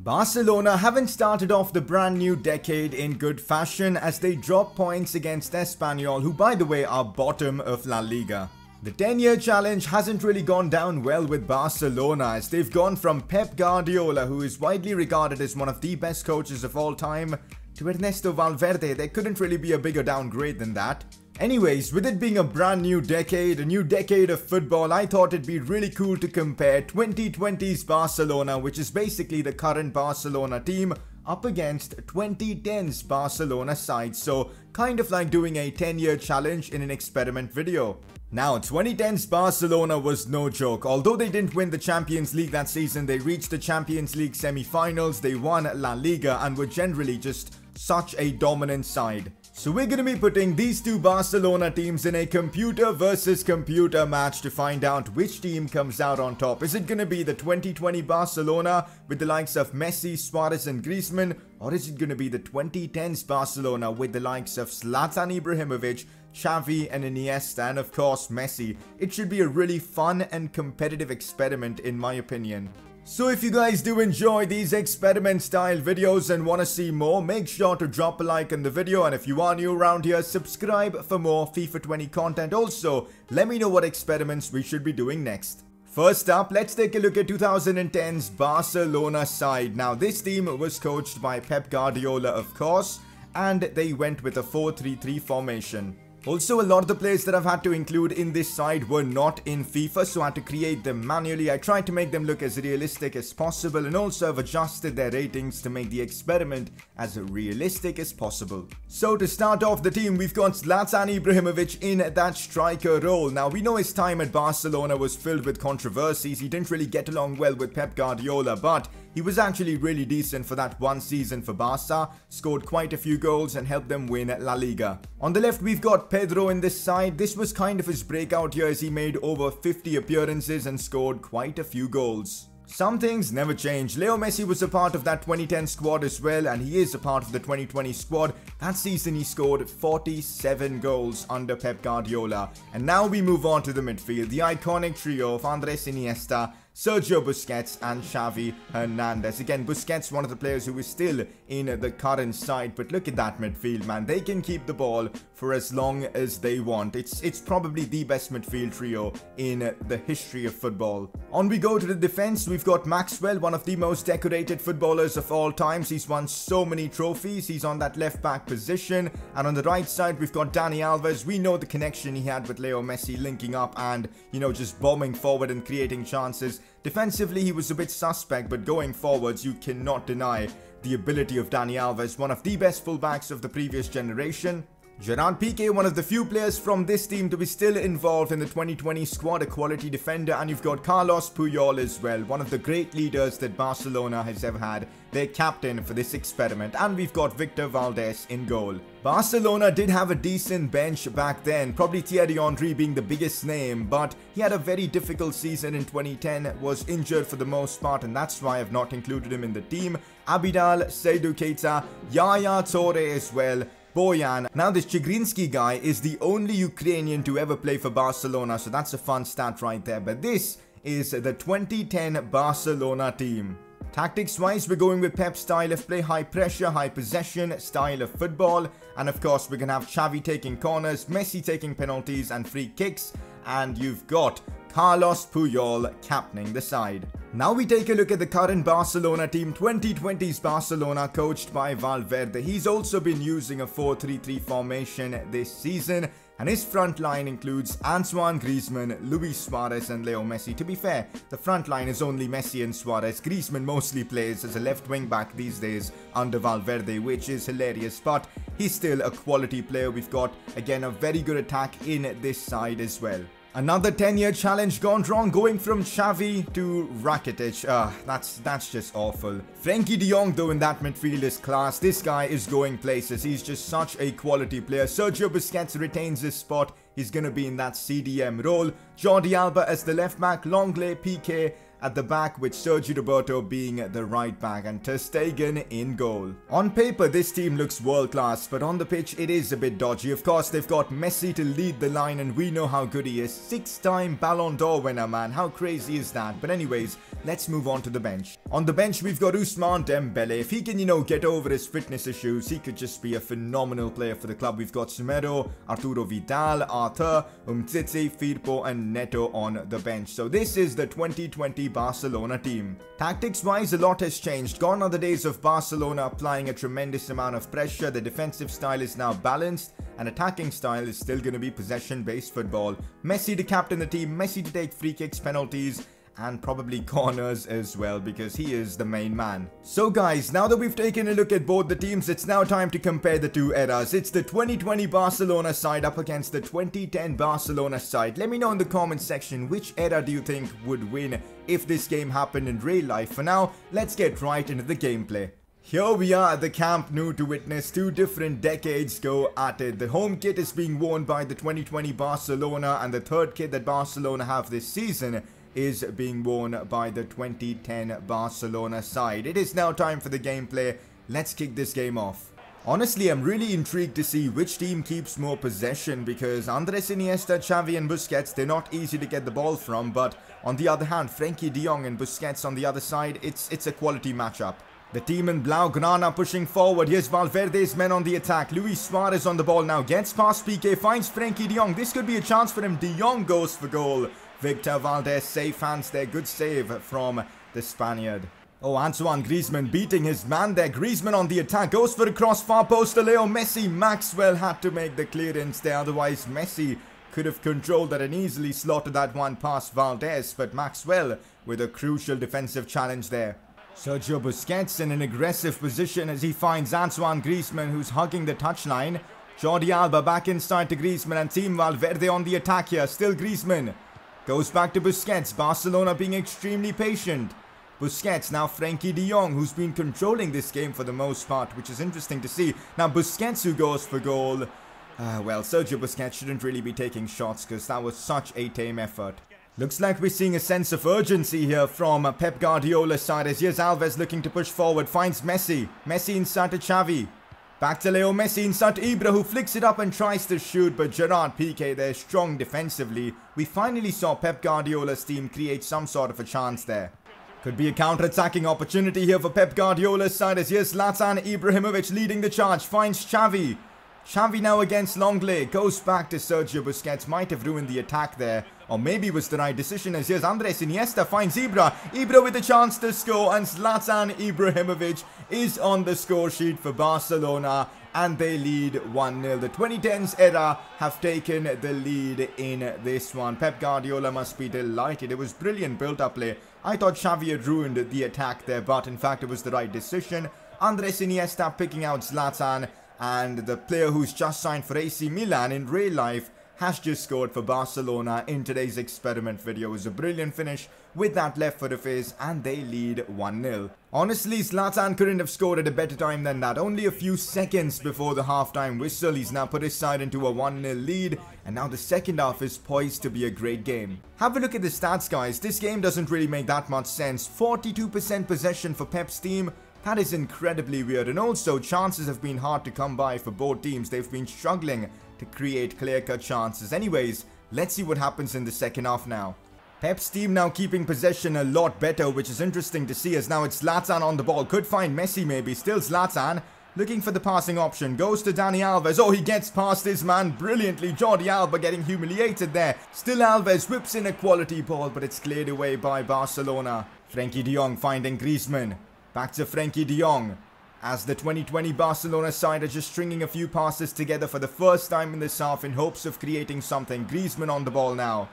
Barcelona haven't started off the brand new decade in good fashion as they drop points against Espanyol, who by the way are bottom of La Liga. The 10-year challenge hasn't really gone down well with Barcelona as they've gone from Pep Guardiola, who is widely regarded as one of the best coaches of all time, to Ernesto Valverde. There couldn't really be a bigger downgrade than that. Anyways, with it being a brand new decade, a new decade of football, I thought it'd be really cool to compare 2020's Barcelona, which is basically the current Barcelona team, up against 2010's Barcelona side. So kind of like doing a 10-year challenge in an experiment video. Now, 2010's Barcelona was no joke. Although they didn't win the Champions League that season, they reached the Champions League semi-finals, they won La Liga and were generally just such a dominant side. So we're going to be putting these two Barcelona teams in a computer versus computer match to find out which team comes out on top. Is it going to be the 2020 Barcelona with the likes of Messi, Suarez and Griezmann? Or is it going to be the 2010's Barcelona with the likes of Zlatan Ibrahimovic, Xavi and Iniesta and of course Messi? It should be a really fun and competitive experiment in my opinion. So if you guys do enjoy these experiment style videos and want to see more, make sure to drop a like on the video, and if you are new around here, subscribe for more FIFA 20 content. Also, let me know what experiments we should be doing next. First up, let's take a look at 2010's Barcelona side. Now this team was coached by Pep Guardiola of course, and they went with a 4-3-3 formation. Also, a lot of the players that I've had to include in this side were not in FIFA, so I had to create them manually. I tried to make them look as realistic as possible, and also have adjusted their ratings to make the experiment as realistic as possible. So to start off the team, we've got Zlatan Ibrahimovic in that striker role. Now we know his time at Barcelona was filled with controversies. He didn't really get along well with Pep Guardiola, but he was actually really decent for that one season for Barca, scored quite a few goals and helped them win La Liga. On the left, we've got Pedro in this side. This was kind of his breakout year as he made over 50 appearances and scored quite a few goals. Some things never change. Leo Messi was a part of that 2010 squad as well, and he is a part of the 2020 squad. That season he scored 47 goals under Pep Guardiola. And now we move on to the midfield, the iconic trio of Andres Iniesta, Sergio Busquets and Xavi Hernandez. Again, Busquets, one of the players who is still in the current side, but look at that midfield, man. They can keep the ball for as long as they want. It's probably the best midfield trio in the history of football. On we go to the defense. We've got Maxwell, one of the most decorated footballers of all times. He's won so many trophies. He's on that left back position. And on the right side, we've got Dani Alves. We know the connection he had with Leo Messi, linking up and, you know, just bombing forward and creating chances. Defensively, he was a bit suspect, but going forwards, you cannot deny the ability of Dani Alves, one of the best fullbacks of the previous generation. Gerard Piqué, one of the few players from this team to be still involved in the 2020 squad, a quality defender. And you've got Carlos Puyol as well, one of the great leaders that Barcelona has ever had, their captain for this experiment. And we've got Victor Valdés in goal. Barcelona did have a decent bench back then, probably Thierry Henry being the biggest name, but he had a very difficult season in 2010, was injured for the most part, and that's why I've not included him in the team. Abidal, Seydou Keita, Yaya Touré as well, Boyan. Now this Chigrinsky guy is the only Ukrainian to ever play for Barcelona, so that's a fun stat right there. But this is the 2010 Barcelona team. Tactics wise, we're going with Pep's style of play, high pressure, high possession style of football. And of course, we're going to have Xavi taking corners, Messi taking penalties and free kicks. And you've got Carlos Puyol captaining the side. Now we take a look at the current Barcelona team, 2020's Barcelona, coached by Valverde. He's also been using a 4-3-3 formation this season, and his front line includes Antoine Griezmann, Luis Suarez and Leo Messi. To be fair, the front line is only Messi and Suarez. Griezmann mostly plays as a left wing back these days under Valverde, which is hilarious, but he's still a quality player. We've got, again, a very good attack in this side as well. Another 10-year challenge gone wrong, going from Xavi to Rakitic. That's just awful. Frenkie de Jong, though, in that midfield is class. This guy is going places. He's just such a quality player. Sergio Busquets retains his spot. He's going to be in that CDM role. Jordi Alba as the left back, Longley, Piqué, at the back with Sergio Roberto being the right back and Ter Stegen in goal. On paper, this team looks world class, but on the pitch it is a bit dodgy. Of course, they've got Messi to lead the line and we know how good he is. 6-time Ballon d'Or winner, man. How crazy is that? But anyways, let's move on to the bench. On the bench, we've got Ousmane Dembele. If he can, get over his fitness issues, he could just be a phenomenal player for the club. We've got Semedo, Arturo Vidal, Arthur, Umtiti, Firpo and Neto on the bench. So this is the 2020 Barcelona team. Tactics-wise, a lot has changed. Gone are the days of Barcelona applying a tremendous amount of pressure. The defensive style is now balanced and attacking style is still going to be possession-based football. Messi to captain the team, Messi to take free kicks, penalties, and probably corners as well because he is the main man. So guys, now that we've taken a look at both the teams, it's now time to compare the two eras. It's the 2020 Barcelona side up against the 2010 Barcelona side. Let me know in the comments section which era do you think would win if this game happened in real life. For now, let's get right into the gameplay. Here we are at the Camp Nou to witness two different decades go at it. The home kit is being worn by the 2020 Barcelona and the third kit that Barcelona have this season is being worn by the 2010 Barcelona side. It is now time for the gameplay. Let's kick this game off. Honestly, I'm really intrigued to see which team keeps more possession because Andres Iniesta, Xavi and Busquets, they're not easy to get the ball from, but on the other hand, Frenkie de Jong and Busquets on the other side, it's a quality matchup. The team in Blaugrana pushing forward. Here's Valverde's men on the attack. Luis Suarez on the ball now. Gets past Piqué. Finds Frenkie de Jong. This could be a chance for him. De Jong goes for goal. Victor Valdez, safe hands there. Good save from the Spaniard. Oh, Antoine Griezmann beating his man there. Griezmann on the attack. Goes for the cross. Far post to Leo Messi. Maxwell had to make the clearance there. Otherwise, Messi could have controlled that and easily slotted that one past Valdez. But Maxwell with a crucial defensive challenge there. Sergio Busquets in an aggressive position as he finds Antoine Griezmann who's hugging the touchline. Jordi Alba back inside to Griezmann and Team Valverde on the attack here. Still Griezmann. Goes back to Busquets. Barcelona being extremely patient. Busquets, now Frenkie de Jong who's been controlling this game for the most part, which is interesting to see. Now Busquets who goes for goal. Well, Sergio Busquets shouldn't really be taking shots because that was such a tame effort. Looks like we're seeing a sense of urgency here from Pep Guardiola's side as here's Alves looking to push forward. Finds Messi. Messi inside to Xavi. Back to Leo Messi inside to Ibra who flicks it up and tries to shoot. But Gerard Piqué there strong defensively. We finally saw Pep Guardiola's team create some sort of a chance there. Could be a counter-attacking opportunity here for Pep Guardiola's side as here's Zlatan Ibrahimovic leading the charge. Finds Xavi. Xavi now against Longley. Goes back to Sergio Busquets. Might have ruined the attack there. Or maybe it was the right decision as here's Andres Iniesta finds Ibra. Ibra with a chance to score and Zlatan Ibrahimovic is on the score sheet for Barcelona and they lead 1-0. The 2010s era have taken the lead in this one. Pep Guardiola must be delighted. It was brilliant build-up play. I thought Xavi had ruined the attack there, but in fact it was the right decision. Andres Iniesta picking out Zlatan and the player who's just signed for AC Milan in real life has just scored for Barcelona in today's experiment video. It was a brilliant finish with that left foot of his and they lead 1-0. Honestly, Zlatan couldn't have scored at a better time than that. Only a few seconds before the halftime whistle, he's now put his side into a 1-0 lead and now the second half is poised to be a great game. Have a look at the stats, guys. This game doesn't really make that much sense. 42% possession for Pep's team. That is incredibly weird, and also chances have been hard to come by for both teams. They've been struggling to create clear-cut chances. Anyways, let's see what happens in the second half now. Pep's team now keeping possession a lot better, which is interesting to see as now it's Zlatan on the ball. Could find Messi maybe. Still Zlatan looking for the passing option. Goes to Dani Alves. Oh, he gets past his man brilliantly. Jordi Alba getting humiliated there. Still Alves whips in a quality ball, but it's cleared away by Barcelona. Frenkie de Jong finding Griezmann. Back to Frenkie de Jong as the 2020 Barcelona side are just stringing a few passes together for the first time in this half in hopes of creating something. Griezmann on the ball now.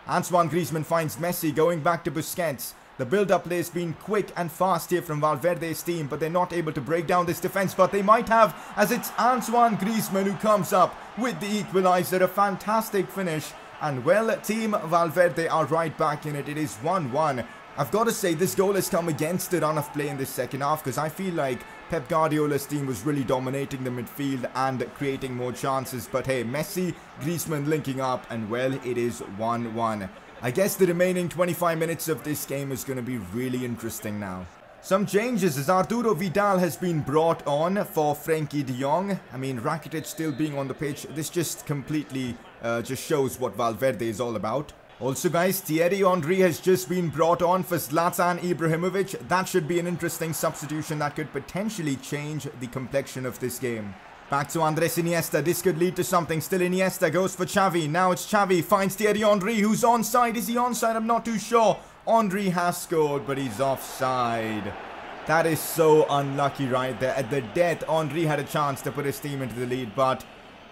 Antoine Griezmann finds Messi going back to Busquets. The build-up play has been quick and fast here from Valverde's team, but they're not able to break down this defense, but they might have as it's Antoine Griezmann who comes up with the equalizer. A fantastic finish. And well, Team Valverde are right back in it. It is 1-1. I've got to say, this goal has come against the run of play in this second half because I feel like Pep Guardiola's team was really dominating the midfield and creating more chances. But hey, Messi, Griezmann linking up and well, it is 1-1. I guess the remaining 25 minutes of this game is going to be really interesting now. Some changes as Arturo Vidal has been brought on for Frenkie de Jong. I mean, Rakitic still being on the pitch. This just completely just shows what Valverde is all about. Also guys, Thierry Henry has just been brought on for Zlatan Ibrahimovic. That should be an interesting substitution that could potentially change the complexion of this game. Back to Andres Iniesta. This could lead to something. Still Iniesta goes for Xavi. Now it's Xavi. Finds Thierry Henry, who's onside. Is he onside? I'm not too sure. Henry has scored, but he's offside. That is so unlucky right there. At the death, Henry had a chance to put his team into the lead, but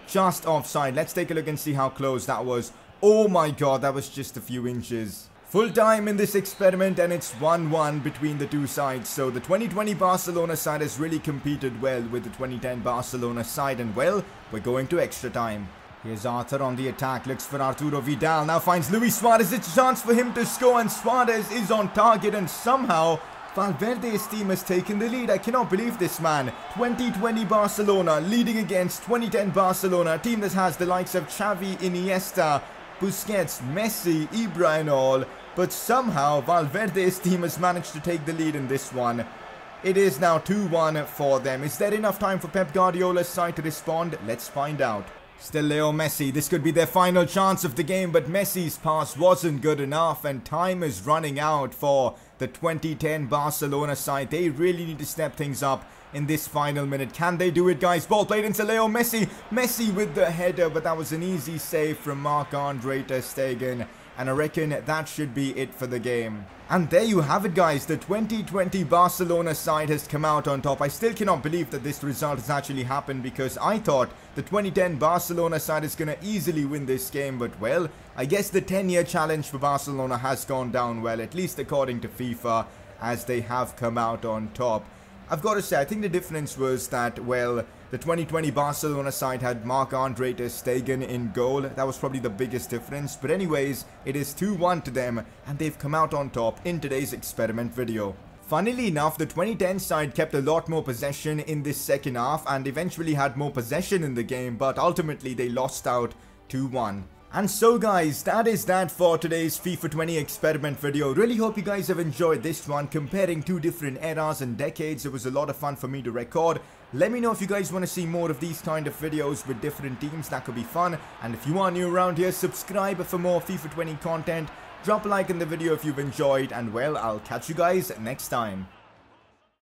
just offside. Let's take a look and see how close that was. Oh my god, that was just a few inches. Full time in this experiment, and it's 1-1 between the two sides. So the 2020 Barcelona side has really competed well with the 2010 Barcelona side, and well, we're going to extra time. Here's Arthur on the attack, looks for Arturo Vidal, now finds Luis Suarez. It's a chance for him to score, and Suarez is on target, and somehow Valverde's team has taken the lead. I cannot believe this, man. 2020 Barcelona leading against 2010 Barcelona, a team that has the likes of Xavi, Iniesta, Busquets, Messi, Ibra and all, but somehow Valverde's team has managed to take the lead in this one. It is now 2-1 for them. Is there enough time for Pep Guardiola's side to respond? Let's find out. Still Leo Messi. This could be their final chance of the game, but Messi's pass wasn't good enough and time is running out for the 2010 Barcelona side. They really need to step things up in this final minute. Can they do it, guys? Ball played into Leo Messi. Messi with the header, but that was an easy save from Marc-Andre ter Stegen. And I reckon that should be it for the game. And there you have it, guys. The 2020 Barcelona side has come out on top. I still cannot believe that this result has actually happened, because I thought the 2010 Barcelona side is going to easily win this game. But well, I guess the 10-year challenge for Barcelona has gone down well, at least according to FIFA, as they have come out on top. I've got to say, I think the difference was that, well, the 2020 Barcelona side had Marc-Andre ter Stegen in goal. That was probably the biggest difference. But anyways, it is 2-1 to them, and they've come out on top in today's experiment video. Funnily enough, the 2010 side kept a lot more possession in this second half and eventually had more possession in the game, but ultimately they lost out 2-1. And so guys, that is that for today's FIFA 20 experiment video. Really hope you guys have enjoyed this one, comparing two different eras and decades. It was a lot of fun for me to record. Let me know if you guys want to see more of these kind of videos with different teams. That could be fun. And if you are new around here, subscribe for more FIFA 20 content. Drop a like in the video if you've enjoyed, and well, I'll catch you guys next time.